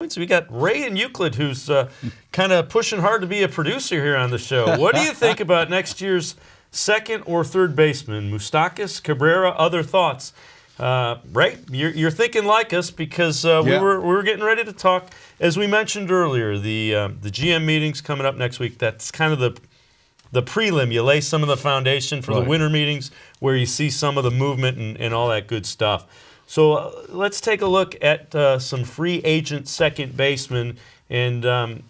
We got Ray and Euclid, who's kind of pushing hard to be a producer here on the show. What do you think about next year's second or third baseman? Moustakas, Cabrera, other thoughts? Ray, you're thinking like us because we were getting ready to talk. As we mentioned earlier, the GM meeting's coming up next week. That's kind of the prelim. You lay some of the foundation for the winter meetings where you see some of the movement and all that good stuff. So let's take a look at some free agent second basemen, and none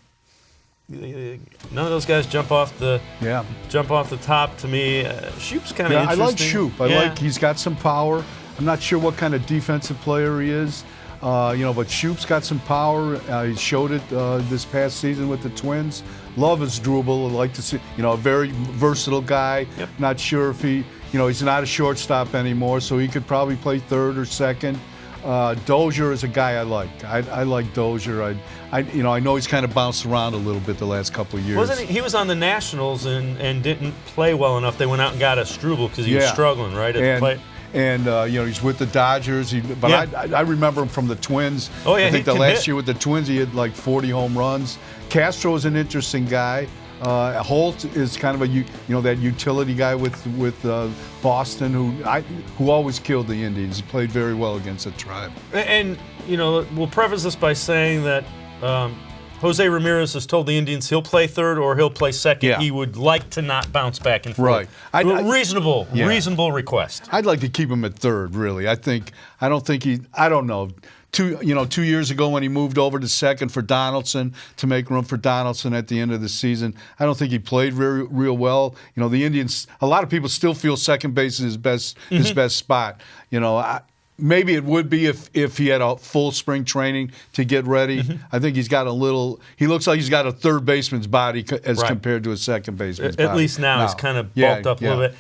of those guys jump off the top to me. Schoop's kind of interesting. I like Schoop. I like he's got some power. I'm not sure what kind of defensive player he is, but Schoop's got some power. He showed it this past season with the Twins. Love asdrubal. I like to see, a very versatile guy. Yep. Not sure if he's not a shortstop anymore, so he could probably play third or second. Dozier is a guy I like. I like Dozier. I know he's kind of bounced around a little bit the last couple of years. Wasn't he? He was on the Nationals and didn't play well enough. They went out and got asdrubal because he was struggling, right? And he's with the Dodgers. I remember him from the Twins. Oh yeah, I think the last year with the Twins he had like 40 home runs. Castro is an interesting guy. Holt is kind of that utility guy with Boston who always killed the Indians. He played very well against the Tribe. And we'll preface this by saying that Jose Ramirez has told the Indians he'll play third or he'll play second. Yeah. He would like to not bounce back and forth. Right. Reasonable request. I'd like to keep him at third, really. I don't know. 2 years ago when he moved over to second for Donaldson to make room for Donaldson at the end of the season, I don't think he played real well. The Indians, a lot of people still feel second base is his best spot. Maybe it would be if he had a full spring training to get ready. Mm-hmm. I think he looks like he's got a third baseman's body as compared to a second baseman's body. At least now he's kind of bulked up a little bit.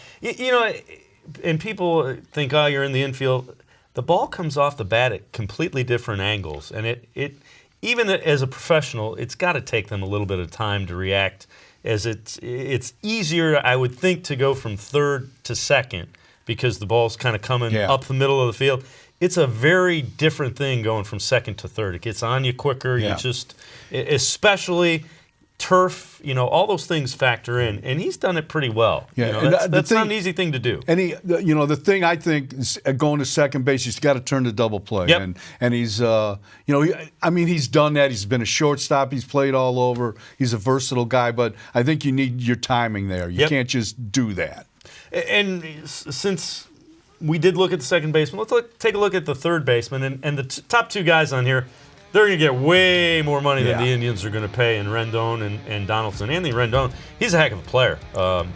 And people think, you're in the infield. The ball comes off the bat at completely different angles, and it even as a professional, it's got to take them a little bit of time to react. As it's easier, I would think, to go from third to second because the ball's kind of coming up the middle of the field. It's a very different thing going from second to third. It gets on you quicker. You just, especially turf, all those things factor in, and he's done it pretty well. Yeah, that's not an easy thing to do. And the thing I think is going to second base, he's got to turn to double play. Yep. And he's, he's done that. He's been a shortstop. He's played all over. He's a versatile guy, but I think you need your timing there. You can't just do that. And since we did look at the second baseman, let's take a look at the third baseman and the top two guys on here. They're going to get way more money than the Indians are going to pay in Rendon and Donaldson. Anthony-Rendon, he's a heck of a player. I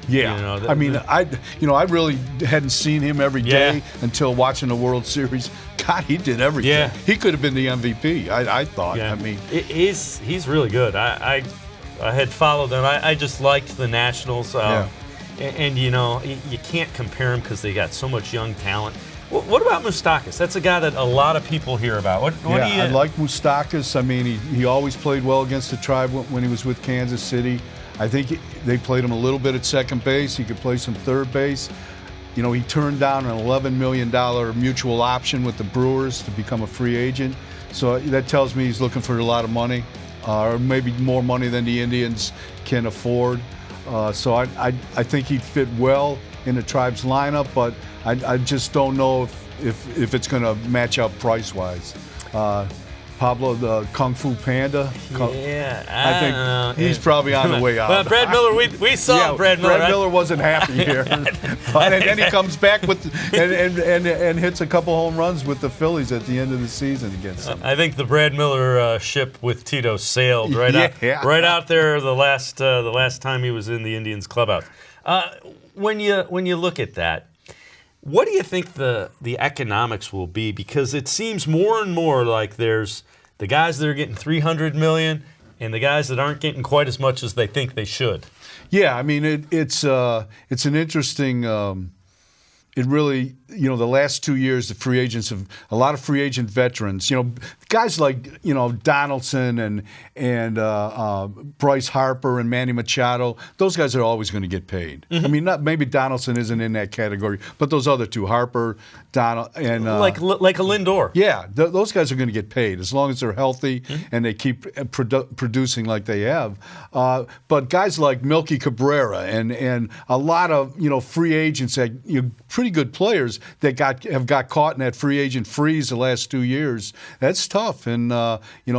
really hadn't seen him every day until watching the World Series. God, he did everything. Yeah. He could have been the MVP, I thought. Yeah. He's really good. I had followed them. I just liked the Nationals. And you can't compare them because they got so much young talent. What about Moustakas? That's a guy that a lot of people hear about. I like Moustakas. He always played well against the Tribe when he was with Kansas City. I think they played him a little bit at second base. He could play some third base. He turned down an $11 million mutual option with the Brewers to become a free agent. So that tells me he's looking for a lot of money, or maybe more money than the Indians can afford. So I think he'd fit well in the Tribe's lineup, but I just don't know if it's going to match up price-wise. Pablo, the Kung Fu Panda. I think know. He's probably on the way out. But Brad Miller, we saw Brad Miller. Brad Miller wasn't happy here, and then he comes back and hits a couple home runs with the Phillies at the end of the season against them. I think the Brad Miller ship with Tito sailed right out there the last time he was in the Indians clubhouse. When you look at that, what do you think the economics will be? Because it seems more and more like there's the guys that are getting $300 million and the guys that aren't getting quite as much as they think they should. Yeah, it's an interesting it really, the last 2 years, the free agents have a lot of free agent veterans. Guys like Donaldson and Bryce Harper and Manny Machado. Those guys are always going to get paid. I mean, maybe Donaldson isn't in that category, but those other two, Harper, Donald, and like a Lindor. Yeah, those guys are going to get paid as long as they're healthy and they keep producing like they have. But guys like Milky Cabrera and a lot of free agents that pretty good players that have got caught in that free agent freeze the last 2 years. That's tough, and there's they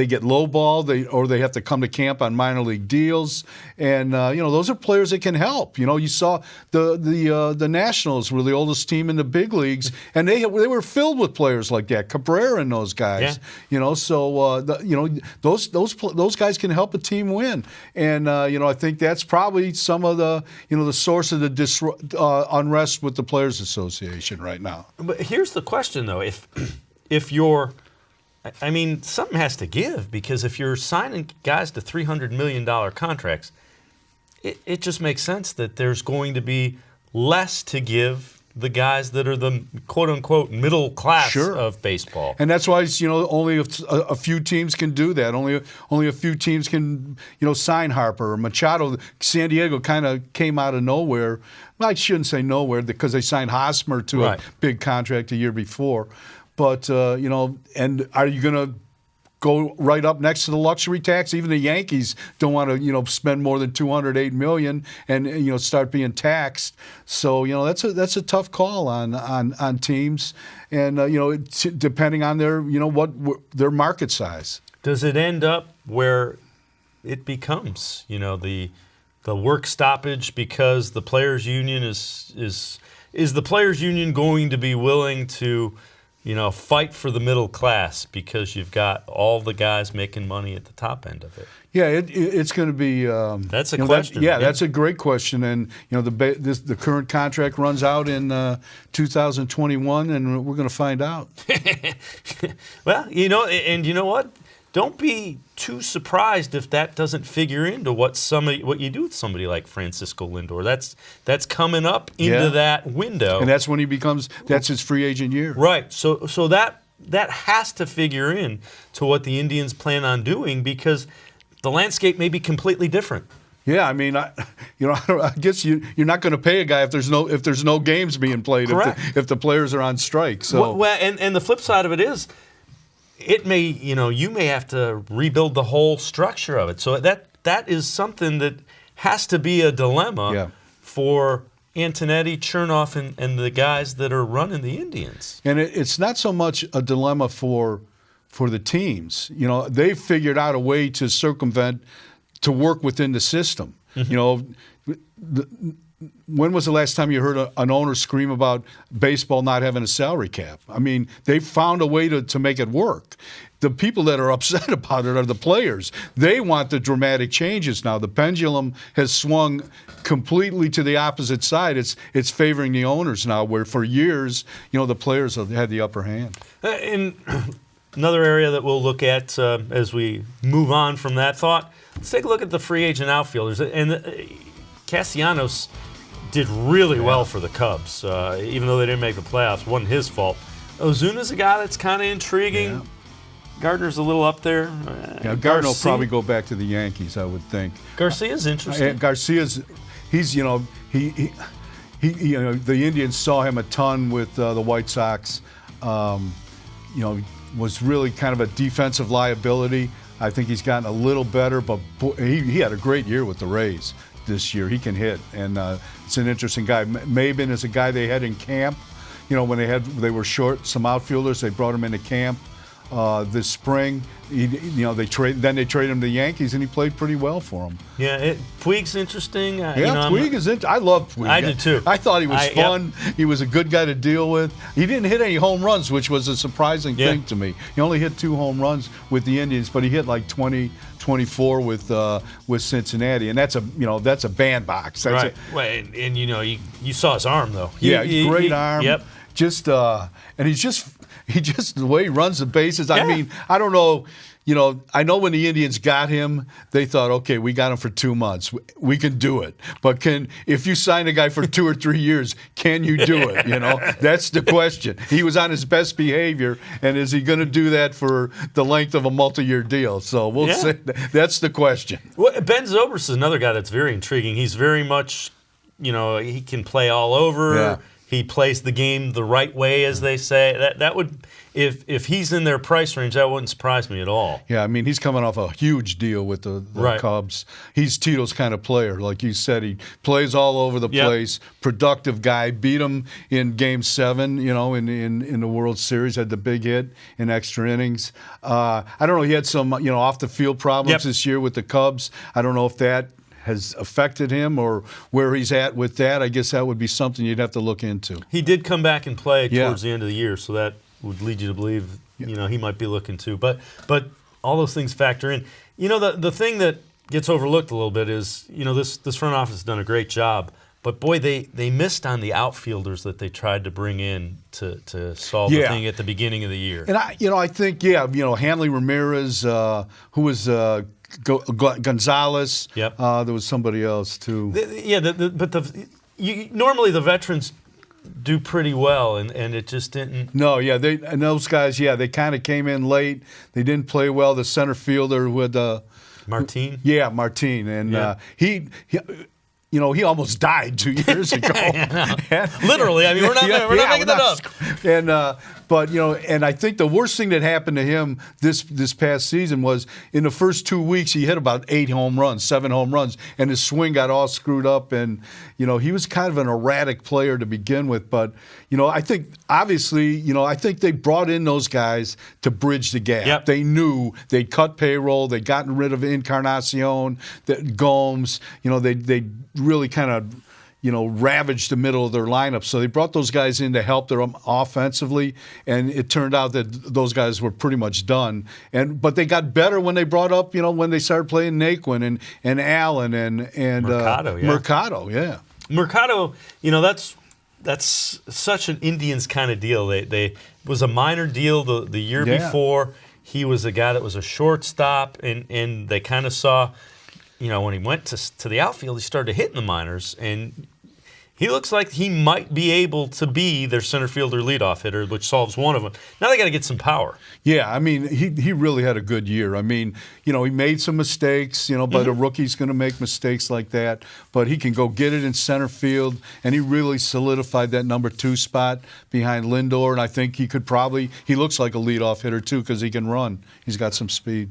get lowballed, or they have to come to camp on minor league deals, and those are players that can help. You saw the Nationals were the oldest team in the big leagues, and they were filled with players like that, Cabrera and those guys. Yeah. So those guys can help a team win, and I think that's probably some of the the source of the unrest with the Players Association right now. But here's the question, though: if you're, I mean, something has to give, because if you're signing guys to $300 million contracts, it just makes sense that there's going to be less to give the guys that are the quote-unquote middle class of baseball. And that's why only a few teams can do that. Only a few teams can sign Harper or Machado. San Diego kind of came out of nowhere. Well, I shouldn't say nowhere, because they signed Hosmer to a big contract a year before. But and are you going to go right up next to the luxury tax? Even the Yankees don't want to, spend more than $208 million and start being taxed. So that's a tough call on teams, and depending on their what their market size. Does it end up where it becomes the work stoppage because the players' union is the players' union going to be willing to fight for the middle class because you've got all the guys making money at the top end of it? Yeah, it's going to be. That's a question. That's a great question, and the current contract runs out in 2021, and we're going to find out. Well, and you know what? Don't be too surprised if that doesn't figure into what you do with somebody like Francisco-Lindor. That's coming up into that window, and that's when that's his free agent year. Right. So that has to figure in to what the Indians plan on doing, because the landscape may be completely different. Yeah, I mean, I guess you're not going to pay a guy if there's no games being played. If the players are on strike. So well, and the flip side of it is, it may, you may have to rebuild the whole structure of it. So that is something that has to be a dilemma for Antonetti, Chernoff, and the guys that are running the Indians. And it's not so much a dilemma for the teams. They've figured out a way to circumvent, to work within the system. When was the last time you heard an owner scream about baseball not having a salary cap? I mean, they've found a way to make it work. The people that are upset about it are the players. They want the dramatic changes now. The pendulum has swung completely to the opposite side. It's favoring the owners now, where for years, the players have had the upper hand. In another area that we'll look at as we move on from that thought, let's take a look at the free agent outfielders. And Castellanos did really well for the Cubs, even though they didn't make the playoffs. Wasn't his fault. Ozuna's a guy that's kind of intriguing. Yeah. Gardner's a little up there. Gardner will probably go back to the Yankees, I would think. Garcia's interesting. He's the Indians saw him a ton with the White Sox. Was really kind of a defensive liability. I think he's gotten a little better, but he had a great year with the Rays this year. He can hit, and it's an interesting guy. Maybin is a guy they had in camp. When they were short some outfielders, they brought him into camp this spring. They traded him to the Yankees, and he played pretty well for them. Yeah, Puig's interesting. Puig is interesting. I love Puig. I did too. I thought he was fun. Yep. He was a good guy to deal with. He didn't hit any home runs, which was a surprising thing to me. He only hit 2 home runs with the Indians, but he hit like 24 with Cincinnati, and that's a bandbox. Right. And you saw his arm though. Great arm. Yep. And he just the way he runs the bases. I mean, I don't know. I know when the Indians got him, they thought, okay, we got him for 2 months. We can do it. But if you sign a guy for 2 or 3 years, can you do it? That's the question. He was on his best behavior, and is he going to do that for the length of a multi-year deal? So we'll see. That's the question. Well, Ben-Zobrist is another guy that's very intriguing. He's very much, he can play all over. Yeah. He plays the game the right way, as they say. That would, if he's in their price range, that wouldn't surprise me at all. Yeah, I mean, he's coming off a huge deal with the Cubs. He's Tito's kind of player. Like you said, he plays all over the place. Productive guy. Beat him in Game 7, in the World Series. Had the big hit in extra innings. I don't know. He had some, off-the-field problems this year with the Cubs. I don't know if that has affected him or where he's at with that. I guess that would be something you'd have to look into. He did come back and play towards the end of the year, so that would lead you to believe, he might be looking too. But all those things factor in. The thing that gets overlooked a little bit is, this front office has done a great job. But boy, they missed on the outfielders that they tried to bring in to solve the thing at the beginning of the year. And I think Hanley Ramirez, who was Gonzalez. Yep. There was somebody else too. Normally the veterans do pretty well, and it just didn't. No, and those guys, they kind of came in late. They didn't play well. The center fielder with Martin. Martin, and he almost died 2 years ago. Literally, I mean, we're not making that up. And and I think the worst thing that happened to him this past season was in the first 2 weeks he hit about 7 home runs, and his swing got all screwed up, and he was kind of an erratic player to begin with. But I think obviously I think they brought in those guys to bridge the gap. Yep. They knew they'd cut payroll, they'd gotten rid of Encarnacion, Gomes. They really kind of ravaged the middle of their lineup. So they brought those guys in to help them offensively, and it turned out that those guys were pretty much done. But they got better when they brought up, when they started playing Naquin and Allen and Mercado. Mercado, that's such an Indians kind of deal. They was a minor deal the year before. He was a guy that was a shortstop, and they kind of saw. When he went to the outfield, he started hitting the minors, and he looks like he might be able to be their center fielder leadoff hitter, which solves one of them. Now they got to get some power. Yeah, I mean, he really had a good year. I mean, he made some mistakes, but a rookie's going to make mistakes like that. But he can go get it in center field, and he really solidified that number 2 spot behind Lindor. And I think he looks like a leadoff hitter too because he can run. He's got some speed.